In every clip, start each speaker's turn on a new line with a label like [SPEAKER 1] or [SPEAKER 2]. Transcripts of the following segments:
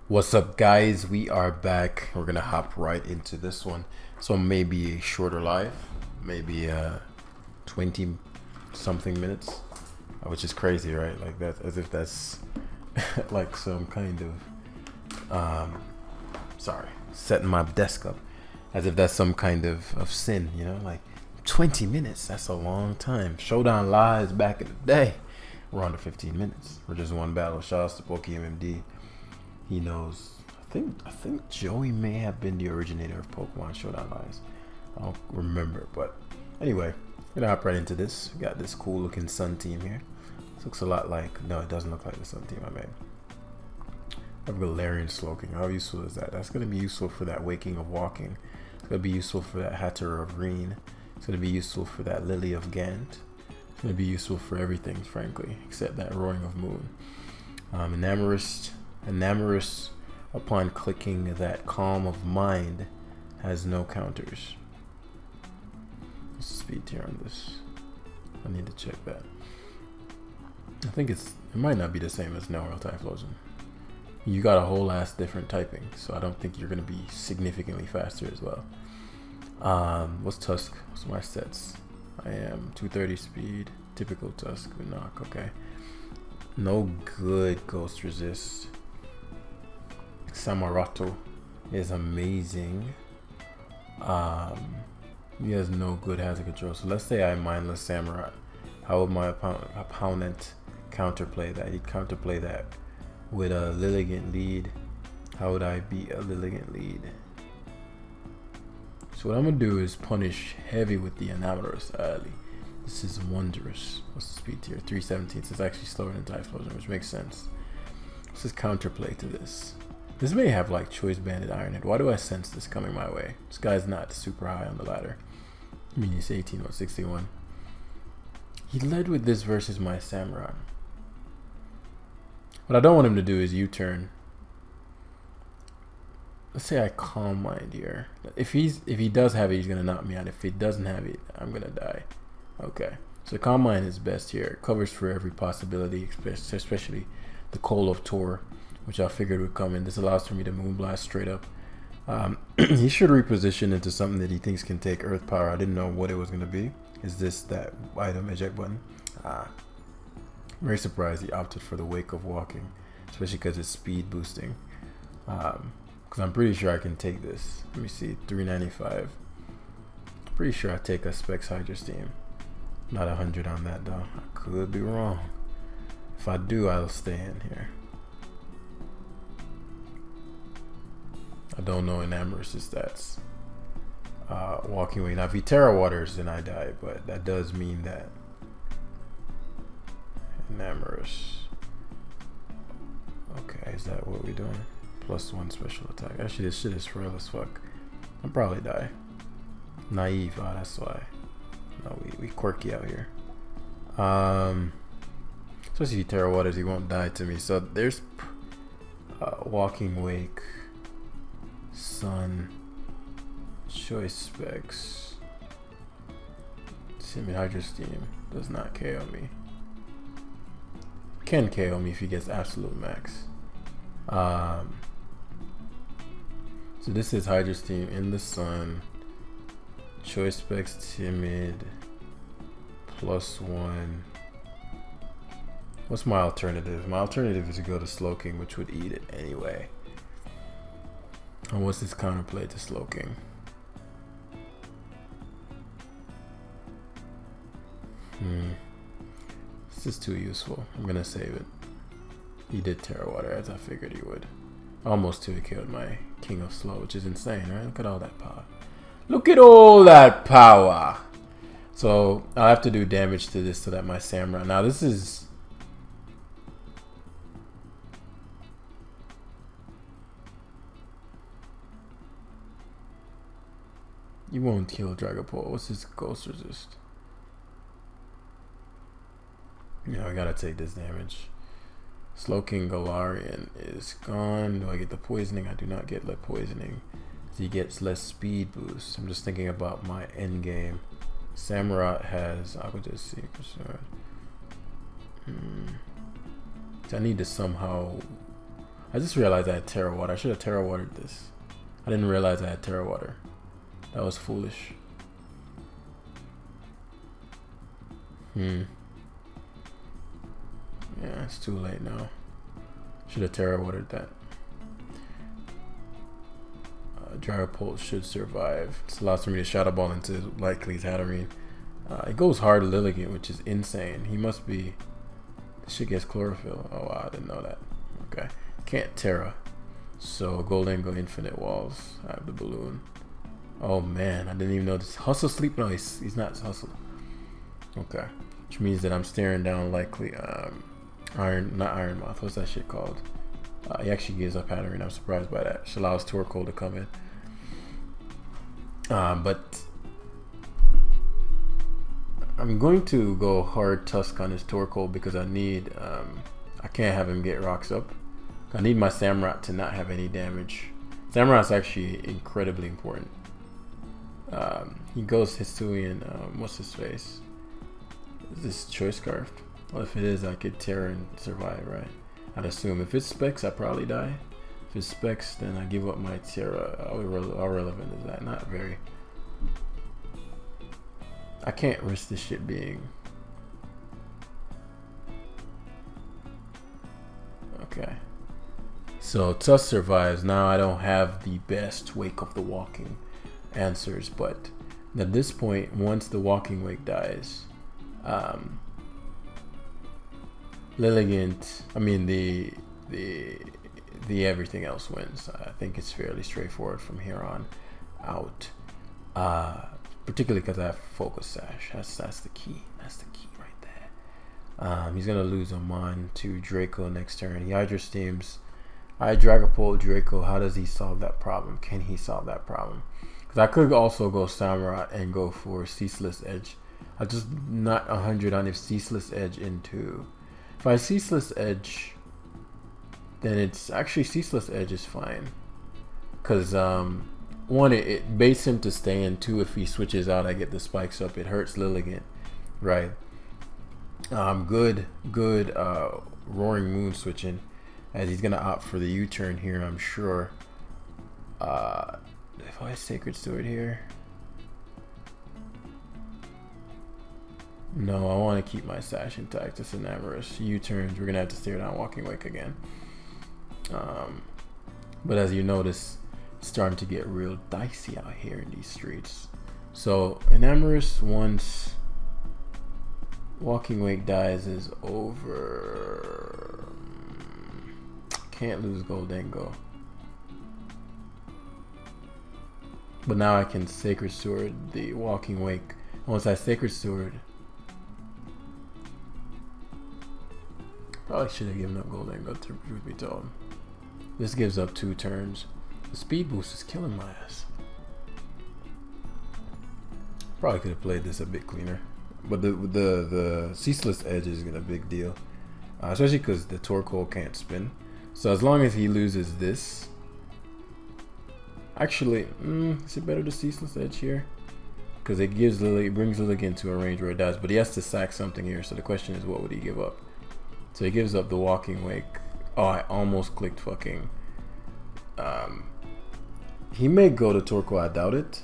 [SPEAKER 1] What's up, guys? We are back. We're gonna hop right into this one. So maybe a shorter live, maybe 20 something minutes, which is crazy, right? Like that, as if that's like some kind of sorry, setting my desk up, as if that's some kind of sin, like 20 minutes. That's a long time. Showdown lives back in the day. We're under 15 minutes. We're just one battle. Shout out to Pokey MMD. He knows. I think Joey may have been the originator of Pokemon Showdown Lives. I don't remember, but anyway, gonna hop right into this. We got this cool looking Sun team here. This looks a lot like, no, it doesn't look like the Sun team I made. I have Galarian Slowking. How useful is that? That's gonna be useful for that Waking of Walking. It's gonna be useful for that Hatter of Green. It's gonna be useful for that Lily of Gant. It's gonna be useful for everything, frankly, except that Roaring of Moon. Enamorous, upon clicking that Calm of Mind, has no counters. What's the speed tier on this? I need to check that. I think it might not be the same as Neural Typhlosion. You got a whole ass different typing, so I don't think you're gonna be significantly faster as well. What's Tusk? What's my sets? I am 230 speed, typical Tusk with knock. Okay. No good Ghost Resist. Samarato is amazing. He has no good hazard control. So let's say I mindless Samurai. How would my opponent counterplay that? He'd counterplay that with a Lilligant lead. How would I beat a Lilligant lead? So what I'm gonna do is punish heavy with the Enamorous early. This is wondrous. What's the speed tier? 317. So it's actually slower than Typhlosion, which makes sense. This is counterplay to this. This may have like Choice Banded Ironhead. Why do I sense this coming my way? This guy's not super high on the ladder. I mean, he's 18 or 61. He led with this versus my Samurai. What I don't want him to do is U-turn. Let's say I Calm Mind here. If he does have it, he's gonna knock me out. If he doesn't have it, I'm gonna die. Okay. So Calm Mind is best here. It covers for every possibility, especially the Coal of Tor, which I figured would come in. This allows for me to Moonblast straight up. He should reposition into something that he thinks can take Earth Power. I didn't know what it was going to be. Is this that item eject button? Very surprised he opted for the Wake of Walking, especially because it's speed boosting. Because I'm pretty sure I can take this. Let me see, 395. Pretty sure I take a Specs Hydra Steam. Not 100 on that though. I could be wrong. If I do, I'll stay in here. I don't know Enamorous' stats. Walking Away. Now, if he Terra Waters, then I die, but that does mean that Enamorous. Okay, is that what we're doing? +1 special attack. Actually, this shit is frail as fuck. I'll probably die. Naive. Oh, that's why. No, we quirky out here. Especially if he Terra Waters, he won't die to me. So there's Walking Wake. Sun, Choice Specs, Semi Hydro Steam does not KO me. Can KO me if he gets absolute max. So this is Hydro Steam in the Sun, Choice Specs Timid, +1. What's my alternative? My alternative is to go to Slowking, which would eat it anyway. And what's this counterplay to Slowking? This is too useful. I'm gonna save it. He did Terra Water as I figured he would. Almost 2 killed my King of Slow, which is insane, right? Look at all that power. Look at all that power! So I'll have to do damage to this so that my Samurai. Now this is. You won't kill Dragapult. What's his Ghost Resist? Yeah, I gotta take this damage. Slowking Galarian is gone. Do I get the poisoning? I do not get the poisoning. He gets less speed boost. I'm just thinking about my end game. Samurai has. I could just see for sure. I need to somehow. I just realized I had Terra Water. I should have Terra Watered this. I didn't realize I had Terra Water. That was foolish. Yeah, it's too late now. Should have Terra Watered that. Gyropult should survive. This allows for me to Shadow Ball into likely Hatterene. It goes hard Lilligant, which is insane. He must be... This shit gets chlorophyll. Oh wow, I didn't know that. Okay. Can't Terra. So Goldengo Infinite Walls. I have the balloon. Oh man, I didn't even know this. Hustle Sleep? No, he's not Hustle. Okay. Which means that I'm staring down likely not Iron Moth. What's that shit called? He actually gives up Hatterene. I'm surprised by that. Which allows Torkoal to come in. But I'm going to go hard Tusk on his Torkoal because I need I can't have him get rocks up. I need my Samurott to not have any damage. Samurot's actually incredibly important. He goes Hisuian, what's his face? Is this Choice Scarf? Well, if it is, I could Terra and survive, right? I'd assume. If it's Specs, I probably die. If it's Specs, then I give up my Terra. How relevant is that? Not very. I can't risk this shit being... Okay. So Tusk survives. Now I don't have the best Wake of the Walking answers, but at this point, once the Walking Wake dies, Lilligant, I mean the everything else wins. I think it's fairly straightforward from here on out. Particularly because I have Focus Sash. That's the key. That's the key right there. He's gonna lose Amon to Draco next turn. He Hydro Steams. I Dragapult Draco. How does he solve that problem? Can he solve that problem? Because I could also go Samurott and go for Ceaseless Edge. I just not 100 on if Ceaseless Edge into. If I Ceaseless Edge, then it's actually Ceaseless Edge is fine. Because one, it baits him to stay in. Two, if he switches out, I get the spikes up. It hurts Lilligant, right? Good Roaring Moon switching, as he's gonna opt for the U-turn here, I'm sure. If I Sacred Steward here, no, I want to keep my Sash intact. It's Enamorous. U-turns, we're gonna have to stare down Walking Wake again. But as you notice, it's starting to get real dicey out here in these streets. So Enamorous, once Walking Wake dies, is over. Can't lose Goldengo. But now I can Sacred Steward the Walking Wake. Once I Sacred Steward, probably should have given up Goldengo, to truth be told. This gives up 2 turns. The speed boost is killing my ass. Probably could have played this a bit cleaner. But the Ceaseless Edge is a big deal. Especially because the Torkoal can't spin. So as long as he loses this... Actually, is it better to Ceaseless Edge here? Because it brings Lilligant to a range where it dies. But he has to sack something here. So the question is, what would he give up? So he gives up the Walking Wake. Oh, I almost clicked fucking... he may go to Torkoal, I doubt it.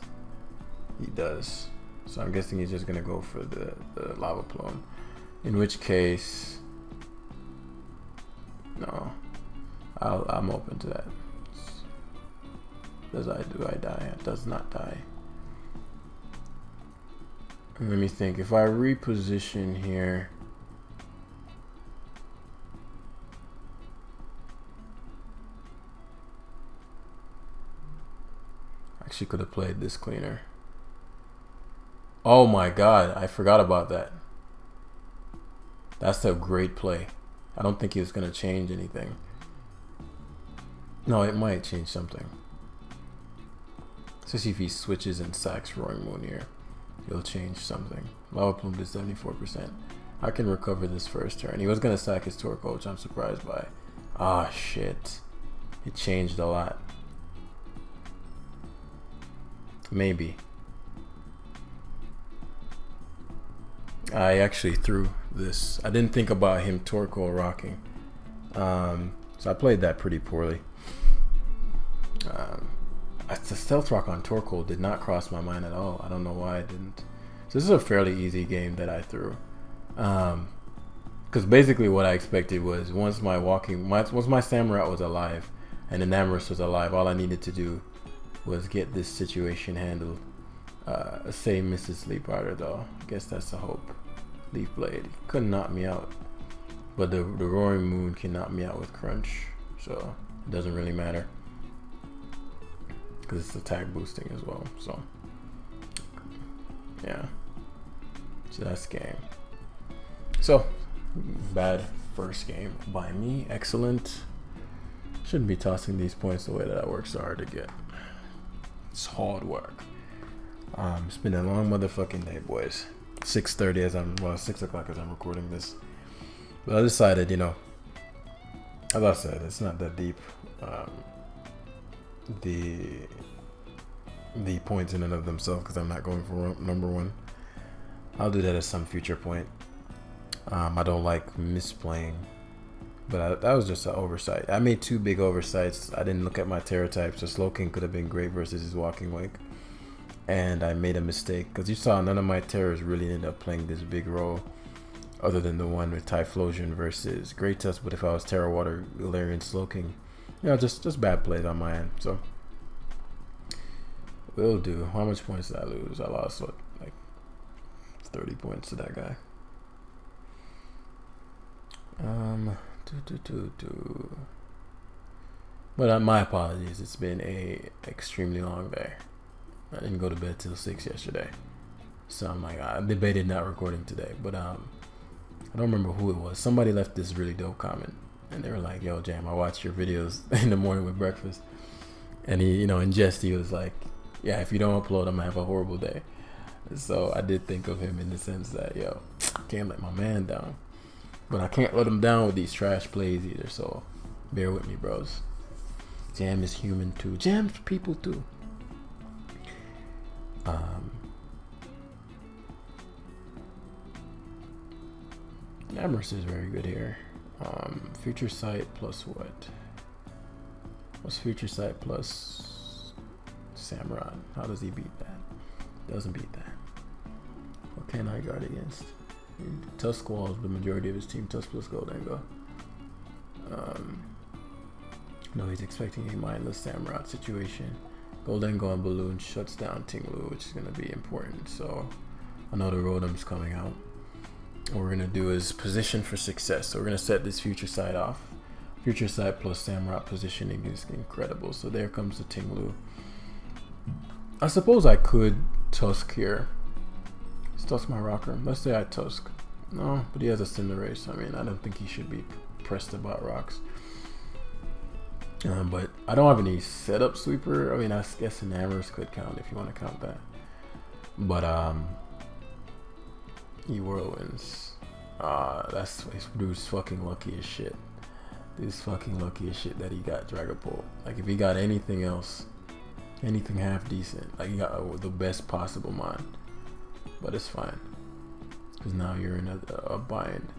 [SPEAKER 1] He does. So I'm guessing he's just gonna go for the Lava Plume. In which case... No. I'm open to that. Do I die? It does not die. Let me think. If I reposition here... Actually could have played this cleaner. Oh my god, I forgot about that. That's a great play. I don't think he was going to change anything. No, it might change something. Especially if he switches and sacks Roaring Moon here. He'll change something. Lava Plume to 74%. I can recover this first turn. He was going to sack his Torkoal, which I'm surprised by. Ah, shit. It changed a lot. Maybe. I actually threw this. I didn't think about him Torkoal rocking. So I played that pretty poorly. The stealth rock on Torkoal did not cross my mind at all. I don't know why I didn't. So this is a fairly easy game that I threw. Because basically what I expected was once my Samurott was alive and the Namorous was alive, all I needed to do was get this situation handled. Say Mrs. Sleeprider though. I guess that's the hope. Leaf Blade couldn't knock me out. But the Roaring Moon can knock me out with Crunch. So it doesn't really matter. Because it's attack boosting as well. So yeah. So that's game. So bad first game by me. Excellent. Shouldn't be tossing these points the way that I worked so hard to get. It's hard work. It's been a long motherfucking day, boys. 6:30 6 o'clock as I'm recording this. But I decided, you know, as I said, it's not that deep. The points in and of themselves, because I'm not going for number one. I'll do that at some future point. I don't like misplaying, but that was just an oversight. I made 2 big oversights. I didn't look at my Terra type, so Slowking could have been great versus his Walking Wake. And I made a mistake, because you saw none of my Terrors really ended up playing this big role, other than the one with Typhlosion versus Great Tusk. But if I was Terra Water, Galarian, Slowking, you know, just bad plays on my end. So will do. How much points did I lose? I lost what, like 30 points to that guy. But my apologies. It's been a extremely long day. I didn't go to bed till 6 yesterday, so I'm like, I debated not recording today. But I don't remember who it was. Somebody left this really dope comment, and they were like, "Yo, Jam, I watch your videos in the morning with breakfast." And he, you know, in jest, he was like, "Yeah, if you don't upload, I'm gonna have a horrible day." So I did think of him in the sense that, yo, I can't let my man down, but I can't let him down with these trash plays either. So bear with me, bros. Jam is human too. Jam's people too. Namorous is very good here. Future Sight plus what? What's Future Sight plus Samurott? How does he beat that? Doesn't beat that. What can I guard against? Tusk walls the majority of his team. Tusk plus Goldengo. No, he's expecting a mindless Samurott situation. Goldengo and Balloon shuts down Tinglu, which is going to be important. So I know the Rotom's coming out. What we're going to do is position for success. So we're going to set this Future Sight off. Future Sight plus Samurott positioning is incredible. So there comes the Tinglu. I suppose I could Tusk here. Is Tusk my rocker? Let's say I Tusk. No, but he has a Cinderace. I mean, I don't think he should be pressed about rocks. But I don't have any setup sweeper. I mean, I guess Namorous could count if you want to count that. But he Whirlwinds. That's dude's fucking lucky as shit. Dude's fucking lucky as shit that he got Dragapult. Like if he got anything else, anything half decent, like he got the best possible mind. But it's fine, because now you're in a bind.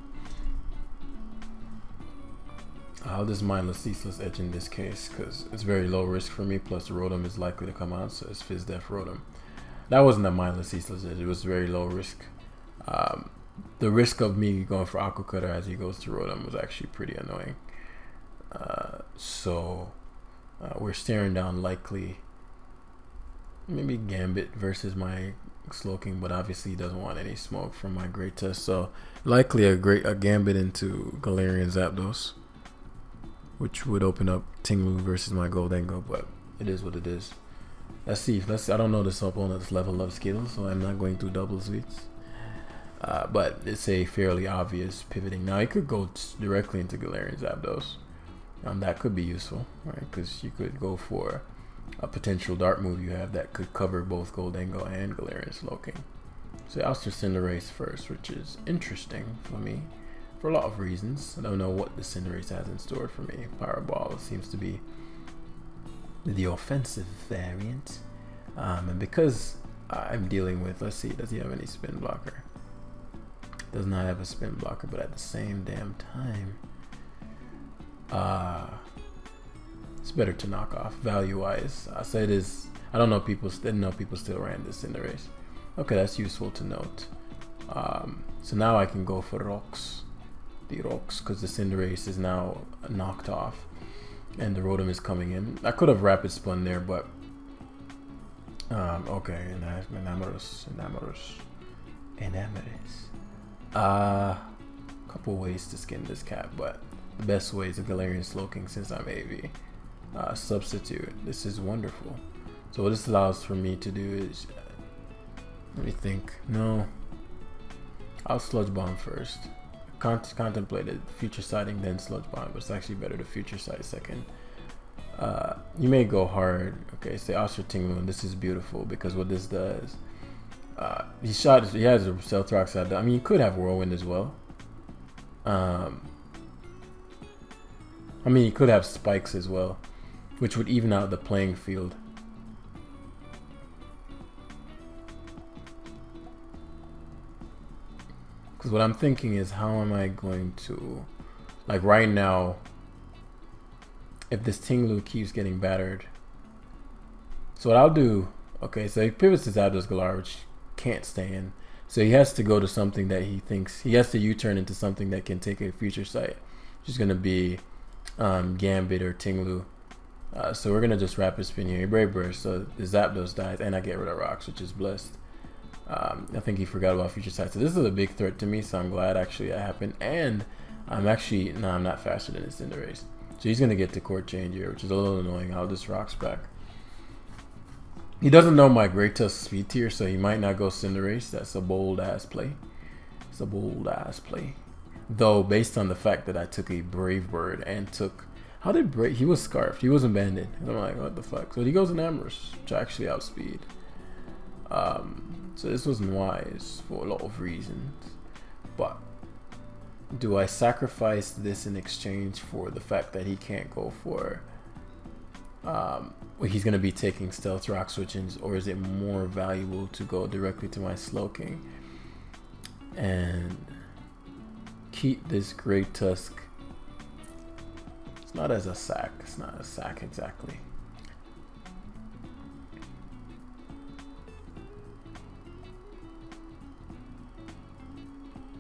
[SPEAKER 1] I'll just mindless ceaseless edge in this case because it's very low risk for me, plus the Rotom is likely to come out, so it's Fizz Def Rotom. That wasn't a mindless ceaseless edge, it was very low risk. The risk of me going for Aqua Cutter as he goes to Rotom was actually pretty annoying. So we're staring down likely maybe Gambit versus my Slowking, but obviously he doesn't want any smoke from my Great Tusk, so likely a Gambit into Galarian Zapdos, which would open up Tinglu versus my Goldengo, but it is what it is. Let's see. I don't know this opponent's level of skill, so I'm not going through double sweets. But it's a fairly obvious pivoting. Now, it could go directly into Galarian Zapdos. That could be useful, right? Because you could go for a potential dart move you have that could cover both Goldengo and Galarian Slowking. So I'll oust Cinderace first, which is interesting for me for a lot of reasons. I don't know what the Cinderace has in store for me. Powerball seems to be the offensive variant. And because I'm dealing with, let's see, does he have any spin blocker? Does not have a spin blocker, but at the same damn time, It's better to knock off value wise. I say it is. I don't know, didn't know people still ran this in the race. Okay, that's useful to note. So now I can go for rocks, because the Cinderace is now knocked off and the Rotom is coming in. I could have rapid spun there, but okay, Enamorous. Couple ways to skin this cat, but the best way is a Galarian Slowking since I'm AV. Substitute. This is wonderful. So what this allows for me to do is, let me think. No, I'll Sludge Bomb first. Contemplated Future Sighting then Sludge Bomb, but it's actually better to Future Sight second. You may go hard. Okay, say Oster Tinglu, and this is beautiful because what this does, he has a Stealth Rock side. I mean, you could have Whirlwind as well. I mean, you could have Spikes as well, which would even out the playing field. Because what I'm thinking is, how am I going to, like right now, if this Tinglu keeps getting battered. So what I'll do, okay, so he pivots his Zapdos Galar, which can't stay in. So he has to go to something that he thinks, he has to U-turn into something that can take a Future Sight, which is going to be Gambit or Tinglu. So we're going to just Rapid Spin here, Brave Burst, so the Zapdos dies, and I get rid of Rocks, which is blessed. I think he forgot about Future Sight. So this is a big threat to me, so I'm glad actually that happened. And I'm actually, no, I'm not faster than his Cinderace. So he's going to get the Court Change here, which is a little annoying. I'll just Rocks back. He doesn't know my Great Tusk speed tier, so he might not go Cinderace. That's a bold ass play. It's a bold ass play. Though, based on the fact that I took a Brave Bird and took, how did Brave, he was Scarfed, he wasn't Banded. I'm like, what the fuck? So he goes in Amorous, which I actually outspeed. So this wasn't wise for a lot of reasons. But do I sacrifice this in exchange for the fact that he can't go for he's going to be taking Stealth Rock switches, or is it more valuable to go directly to my Slowking and keep this Great Tusk? It's not as a sack. It's not a sack exactly.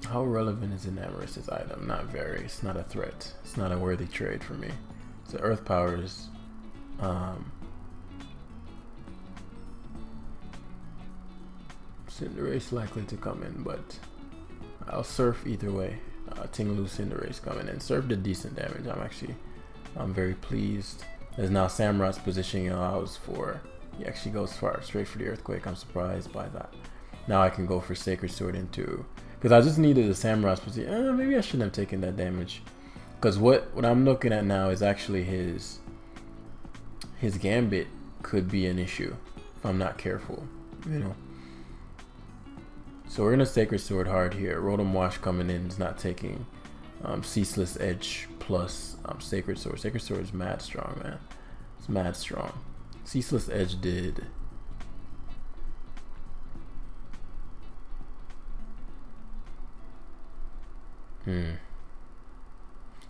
[SPEAKER 1] How relevant is Enamorous's item? Not very. It's not a threat. It's not a worthy trade for me. So Earth Powers. Cinderace likely to come in, but I'll Surf either way. Tinglu, Cinderace coming in. Surf did decent damage. I'm very pleased. As now Samurot's positioning allows for, he actually goes straight for the Earthquake. I'm surprised by that. Now I can go for Sacred Sword into, because I just needed the Samurot's position. Maybe I shouldn't have taken that damage, because what I'm looking at now is actually his Gambit could be an issue if I'm not careful, you know. So we're gonna Sacred Sword hard here. Rotom Wash coming in is not taking Ceaseless Edge plus Sacred Sword. Sacred Sword is mad strong, man. It's mad strong. Ceaseless Edge did.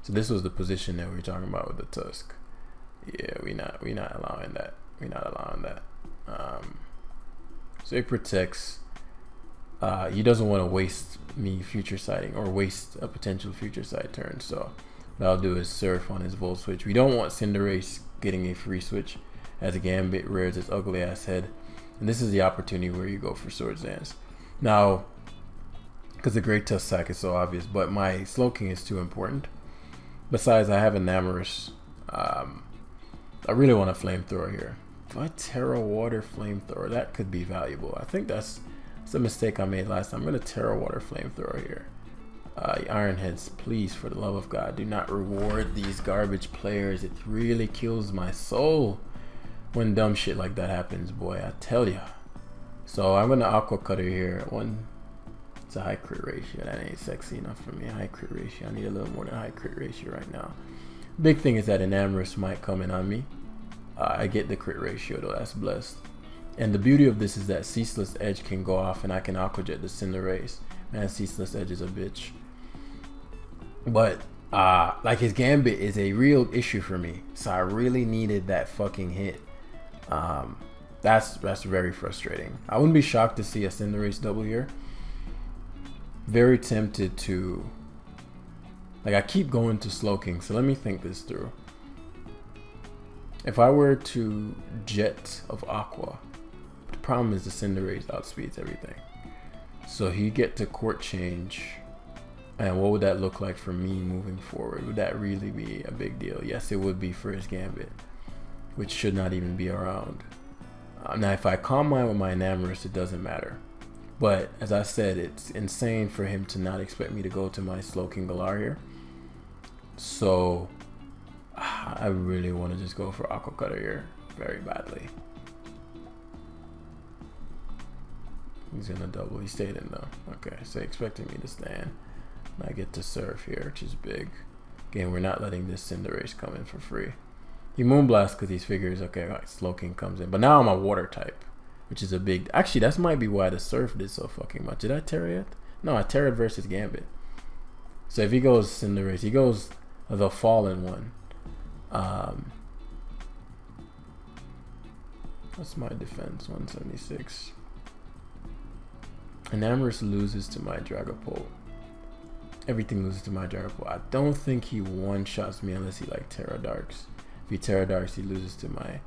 [SPEAKER 1] So this was the position that we were talking about with the Tusk. Yeah, we not allowing that. We're not allowing that. So it protects. He doesn't want to waste me Future Sighting or waste a potential Future Sight turn. So what I'll do is Surf on his Volt Switch. We don't want Cinderace getting a free switch as a Gambit rears its ugly ass head. And this is the opportunity where you go for Swords Dance. Now, because the Great Tusk sack is so obvious, but my Slowking is too important. Besides, I have Enamorous. I really want a Flamethrower here. If I Terra Water Flamethrower, that could be valuable. I think that's a mistake I made last time. I'm going to Terra Water Flamethrower here. Ironheads, please, for the love of God, do not reward these garbage players. It really kills my soul when dumb shit like that happens, boy, I tell ya. So I'm going to Aqua Cutter here. It's a high crit ratio. That ain't sexy enough for me. High crit ratio. I need a little more than high crit ratio right now. Big thing is that Enamorous might come in on me. I get the crit ratio though. That's blessed. And the beauty of this is that Ceaseless Edge can go off and I can Aqua Jet the Cinderace. Man, Ceaseless Edge is a bitch. But Like his gambit is a real issue for me. So I really needed that fucking hit. That's very frustrating. I wouldn't be shocked to see a Cinderace double here. Very tempted to, like, I keep going to Slowking, so let me think this through. If I were to Jet of Aqua, the problem is the Cinderace outspeeds everything. So he get to court change, and what would that look like for me moving forward? Would that really be a big deal? Yes, it would be for his gambit, which should not even be around. Now, if I calm mine with my Enamorus, it doesn't matter. But as I said, it's insane for him to not expect me to go to my Slowking Galar here. So I really want to just go for Aqua Cutter here very badly. He's gonna double. He stayed in though. Okay, so expecting me to stand. And I get to surf here, which is big. Again, we're not letting this Cinderace come in for free. He Moonblast because he figures, okay, right, Slowking comes in. But now I'm a water type, which is a big... Actually, that might be why the surf did so fucking much. Did I Terra yet? No, I Terra versus Gambit. So if he goes Cinderace, he goes the Fallen one. What's my defense? 176. Enamorus loses to my Dragapult. Everything loses to my Dragapult. I don't think he one-shots me unless he like Terra Darks. If he Terra Darks, he loses to my...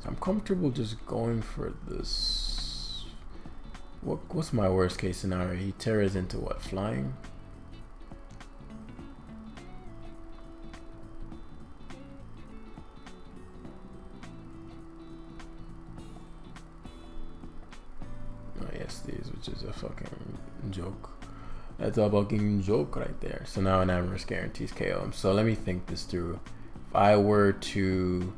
[SPEAKER 1] So I'm comfortable just going for this. What's my worst case scenario? He Terras into what? Flying? Oh yes, these, which is a fucking joke. That's a fucking joke right there. So now Enamorus guarantees KO him. So let me think this through. If I were to...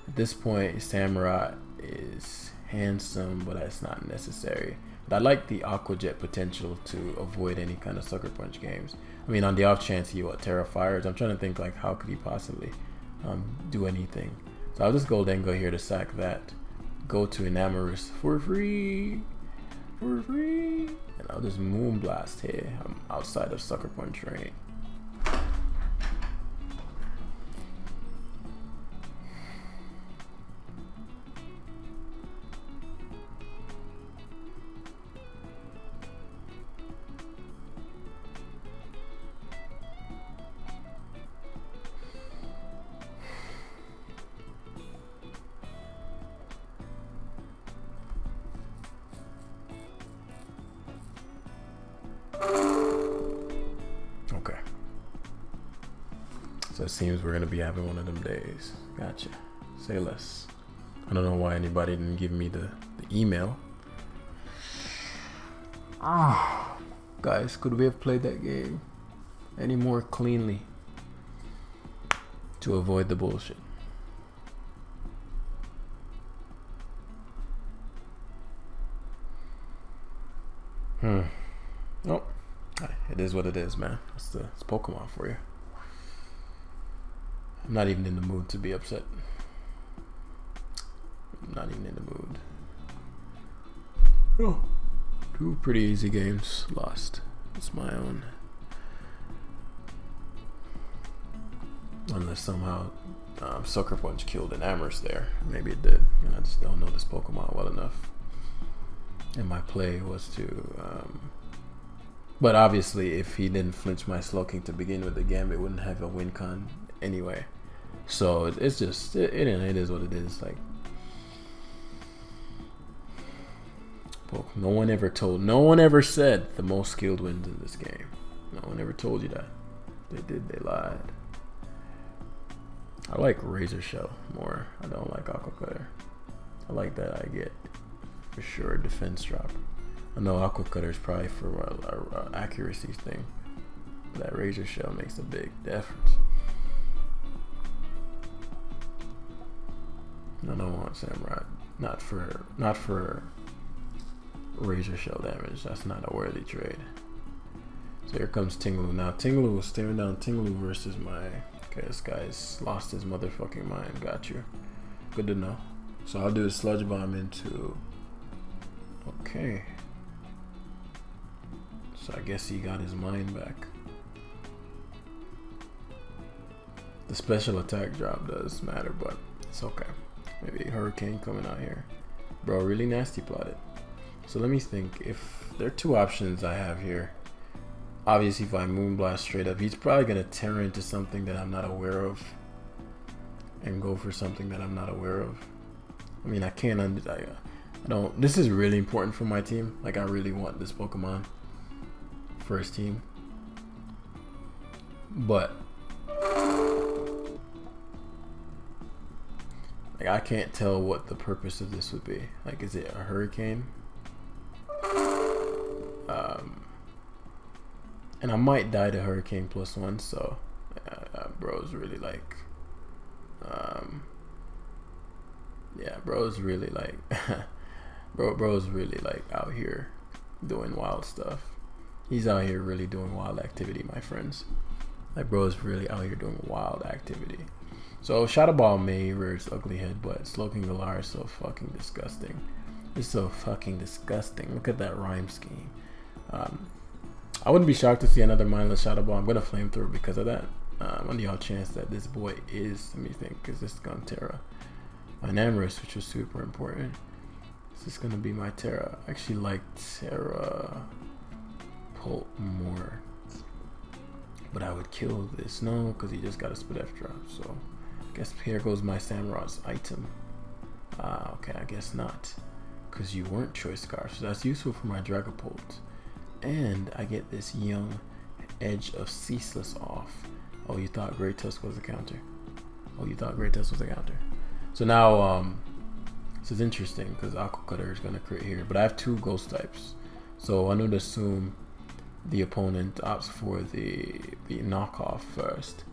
[SPEAKER 1] At this point, Samurai is handsome, but that's not necessary. But I like the Aqua Jet potential to avoid any kind of Sucker Punch games. I mean, on the off chance he Terra Fires, I'm trying to think like how could he possibly do anything. So I'll just go here to sack that. Go to Enamorus for free. And I'll just Moonblast here. I'm outside of Sucker Punch range. Okay. So it seems we're gonna be having one of them days. Gotcha. Say less. I don't know why anybody didn't give me the email. Guys, could we have played that game any more cleanly to avoid the bullshit? Nope. It is what it is, man. It's Pokemon for you. I'm not even in the mood to be upset. I'm not even in the mood. Oh, 2 pretty easy games lost. It's my own. Unless somehow Sucker Punch killed Enamorus there. Maybe it did. And I just don't know this Pokemon well enough. And my play was to... But obviously, if he didn't flinch my Slowking to begin with, the Gambit wouldn't have a win con anyway. So it's just it is what it is. Like, no one ever said the most skilled wins in this game. No one ever told you that. They did. They lied. I like Razor Shell more. I don't like Aqua Cutter. I like that I get for sure defense drop. I know Aqua Cutter is probably for a accuracy thing. That Razor Shell makes a big difference. I don't want Samurai. Not for Razor Shell damage. That's not a worthy trade. So here comes Tinglu. Now Tinglu was staring down Tinglu versus my... Okay, this guy's lost his motherfucking mind. Got you. Good to know. So I'll do a Sludge Bomb into... Okay. So I guess he got his mind back. The special attack drop does matter, but it's okay. Maybe a hurricane coming out here. Bro, really nasty plotted. So let me think. If there are two options I have here. Obviously, if I Moonblast straight up, he's probably going to tear into something that I'm not aware of. And go for something that I'm not aware of. I mean, I can't I don't. This is really important for my team. Like, I really want this Pokemon first team. But like, I can't tell what the purpose of this would be. Like, is it a hurricane? And I might die to hurricane +1. So, bro's really like. Yeah, bro's really like. bro's really like out here doing wild stuff. He's out here really doing wild activity, my friends. Like, bro's really out here doing wild activity. So Shadow Ball may rear its ugly head, but Slowking Galar is so fucking disgusting. It's so fucking disgusting. Look at that rhyme scheme. I wouldn't be shocked to see another mindless Shadow Ball. I'm gonna flamethrower because of that. On the odd chance that this boy is, let me think, because this is gonna Terra. My Namorous, which was super important. This is gonna be my Terra. I actually like Terra Pult more. But I would kill this. No, because he just got a split F drop. So I guess here goes my Samurot's item. Okay, I guess not. Because you weren't Choice Scarf. So that's useful for my Dragapult. And I get this young Edge of Ceaseless off. Oh, you thought Great Tusk was a counter. So now, this is interesting because Aqua Cutter is going to crit here. But I have 2 ghost types. So I would assume the opponent opts for the knockoff first.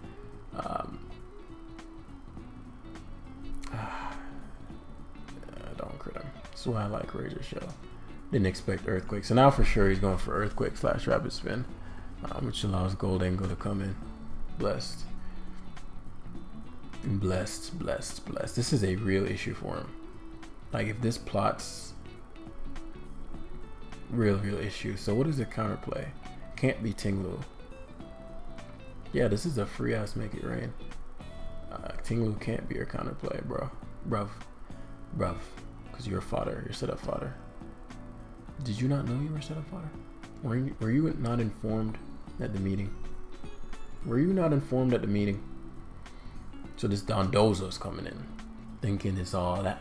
[SPEAKER 1] Don't crit him. That's why I like Razor Shell. Didn't expect Earthquake. So now for sure he's going for Earthquake / Rapid Spin, which allows Goldengo to come in. Blessed. This is a real issue for him. Like, if this plots, real issue. So what is the counterplay? Can't be Tinglu. Yeah, this is a free ass Make It Rain. Tinglu can't be your counterplay, bruv. Because you're fodder. You're set up fodder. Did you not know you were set up fodder? Were you not informed at the meeting? So this Dondozo's coming in, thinking it's all that.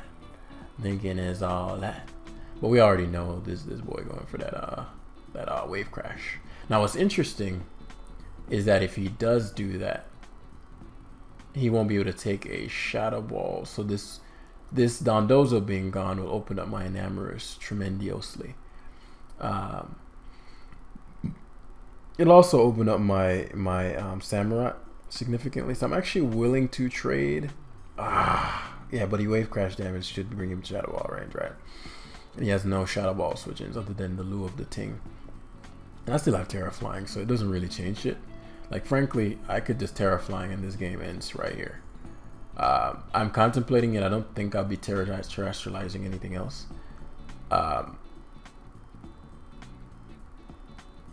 [SPEAKER 1] But we already know this boy going for that wave crash. Now what's interesting is that if he does do that, he won't be able to take a Shadow Ball. So this Dondozo being gone will open up my Enamorous tremendously. It'll also open up my Samurott significantly. So I'm actually willing to trade. Yeah, but he wave crash damage should bring him Shadow Ball range, right? And he has no Shadow Ball switch-ins other than the Lu of the Ting. And I still have Terra Flying, so it doesn't really change shit. Like, frankly, I could just Terra Flying and this game ends right here. I'm contemplating it. I don't think I'll be terrestrializing anything else.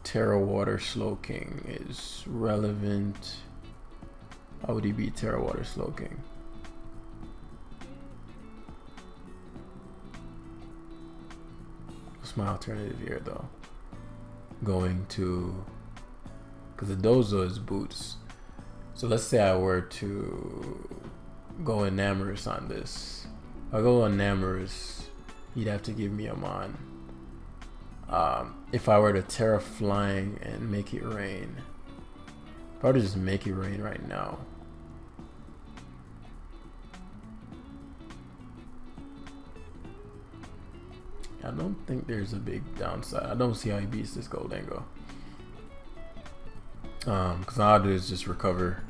[SPEAKER 1] Terra Water Slowking is relevant. How would he be Terra Water Slowking? What's my alternative here, though? Going to... Because the Dozo is boots. So let's say I were to go Enamorous on this. If I go Enamorous, he'd have to give me a Mon. If I were to Terra Flying and Make It Rain, probably just Make It Rain right now. I don't think there's a big downside. I don't see how he beats this Goldengo. Because all I do is just recover,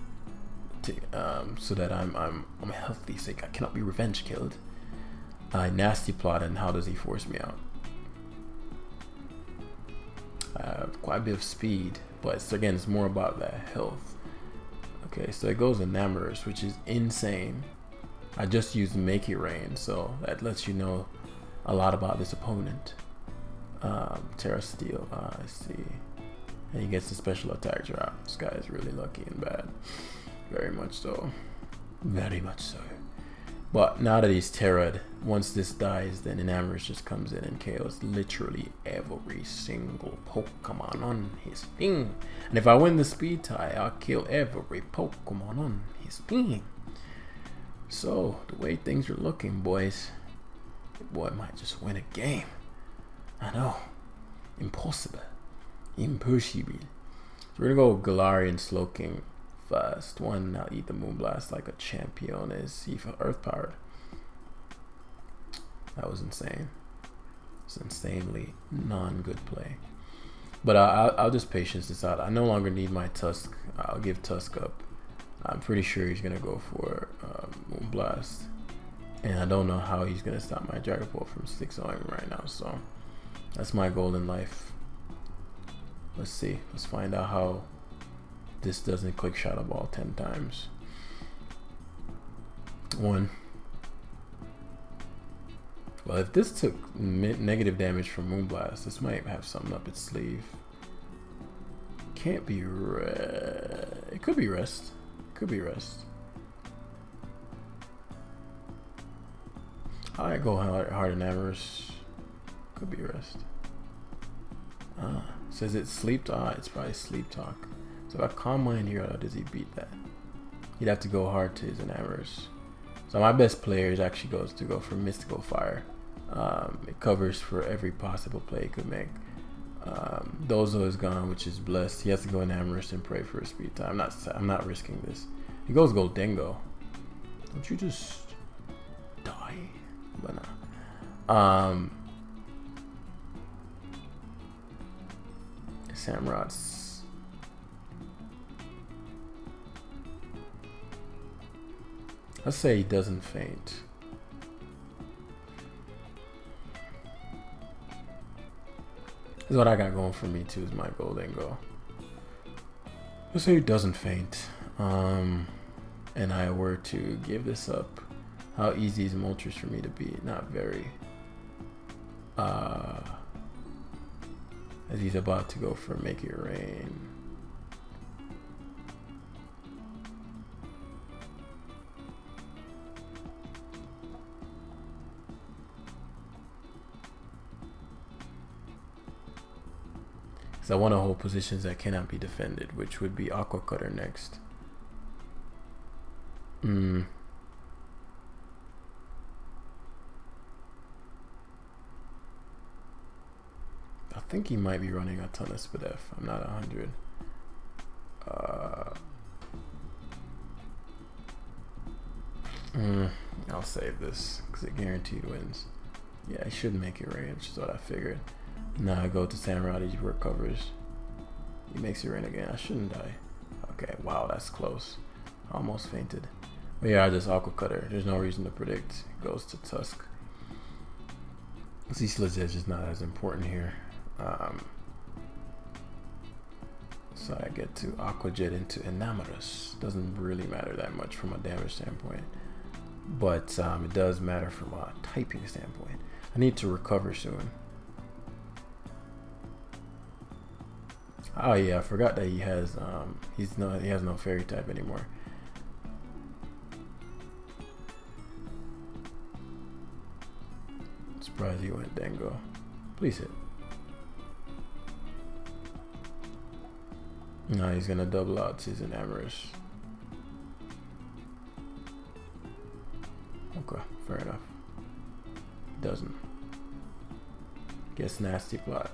[SPEAKER 1] so that I'm healthy. So I cannot be revenge killed. Nasty plot, and how does he force me out? I have quite a bit of speed, but it's more about that health. Okay, so it goes Enamorous, which is insane. I just used Make It Rain, so that lets you know a lot about this opponent. Terra Steel, I see. And he gets the special attack drop. This guy is really lucky and bad. Very much so. Very much so. But now that he's terrored, once this dies, then Enamorous just comes in and KOs literally every single Pokemon on his team. And if I win the speed tie, I'll kill every Pokemon on his team. So, the way things are looking, boys, your boy might just win a game. I know. Impossible. Impossible. So we're gonna go Galar and Slowking first. One, I'll eat the Moonblast like a champion. Is he Earth powered? That was insane. It's insanely non-good play. But I'll just patience this out. I no longer need my Tusk. I'll give Tusk up. I'm pretty sure he's gonna go for Moonblast, and I don't know how he's gonna stop my Dragapult from 6-0ing right now. So that's my golden life. Let's see. Let's find out how this doesn't click Shadow Ball 10 times. 1. Well, if this took negative damage from Moonblast, this might have something up its sleeve. Can't be it could be rest. Could be rest. I go hard and Amorous. Could be rest. Says it's sleep talk. It's probably sleep talk. So if I Calm Mind here, how does he beat that? He'd have to go hard to his Enamorous. So my best player actually goes to go for Mystical Fire. It covers for every possible play he could make. Dozo is gone, which is blessed. He has to go Enamorous and pray for a speed time. I'm not risking this. He goes Goldengo. Don't you just die? But nah. Samurats. Let's say he doesn't faint. This is what I got going for me too, is my Goldengo. Let's say he doesn't faint. And I were to give this up. How easy is Moltres for me to beat? Not very. As he's about to go for Make It Rain. So I want to hold positions that cannot be defended, which would be Aqua Cutter next. I think he might be running a ton of Spadef. I'm not 100. I'll save this because it guaranteed wins. Yeah, I should Make It Rain, which is what I figured. Now I go to Samurai, he recovers. He makes it rain again. I shouldn't die. Okay, wow, that's close. Almost fainted. But yeah, I just Aqua Cutter. There's no reason to predict. It goes to Tusk. Ceaseless Edge is not as important here. So I get to Aqua Jet into Enamorous. Doesn't really matter that much from a damage standpoint. But it does matter from a typing standpoint. I need to recover soon. Oh yeah, I forgot that he has he has no fairy type anymore. Surprised he went Dango. Please hit. No, he's gonna double out his Enamorous. Okay, fair enough. Doesn't. Gets Nasty Plot,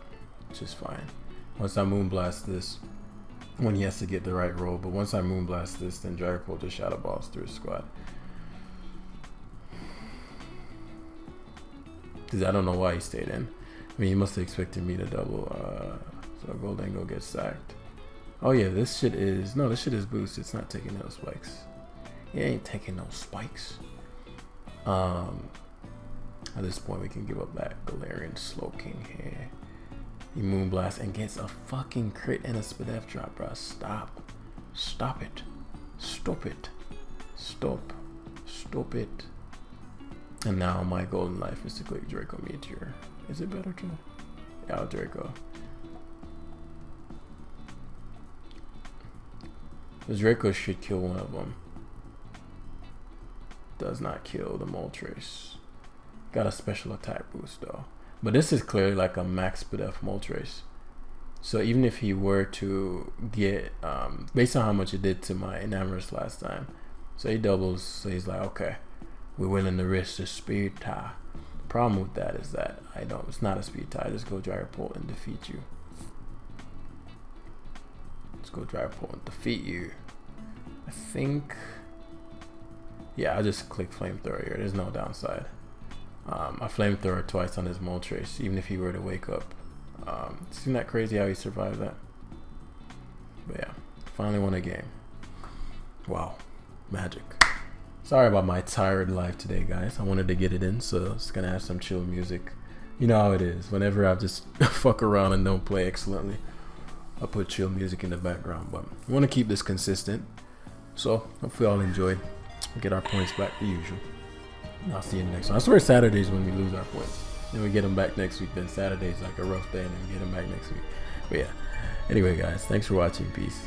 [SPEAKER 1] which is fine. Once I Moonblast this, when he has to get the right roll, but once I Moonblast this, then Dragapult just Shadow Balls through his squad. Because I don't know why he stayed in. I mean, he must have expected me to double, so Goldengo gets sacked. Oh yeah, this shit is boost. It's not taking no spikes. It ain't taking no spikes. At this point, we can give up that Galarian Slowking here. He Moonblast and gets a fucking crit and a Spadef drop, bro. Stop. Stop it. Stop it. Stop. Stop it. And now my golden life is to click Draco Meteor. Is it better to? Yeah, Draco. The Draco should kill one of them. Does not kill the Moltres. Got a special attack boost though. But this is clearly like a max PDF Moltres. So even if he were to get, based on how much it did to my Enamorous last time, so he doubles, so he's like, okay, we're willing to risk the speed tie. Problem with that is that it's not a speed tie. Just go Dragapult and defeat you. Let's go Dragapult and defeat you. I think, yeah, I'll just click Flamethrower here. There's no downside. I Flamethrower twice on his Moltres, even if he were to wake up. Isn't that crazy how he survived that? But yeah, finally won a game. Wow, magic. Sorry about my tired life today, guys. I wanted to get it in, so it's gonna have some chill music. You know how it is. Whenever I just fuck around and don't play excellently, I'll put chill music in the background. But I want to keep this consistent, so hopefully y'all enjoyed. Get our points back the usual. And I'll see you in the next one. I swear Saturday's when we lose our points. Then we get them back next week. Then Saturday's like a rough day, and then we get them back next week. But yeah. Anyway, guys, thanks for watching. Peace.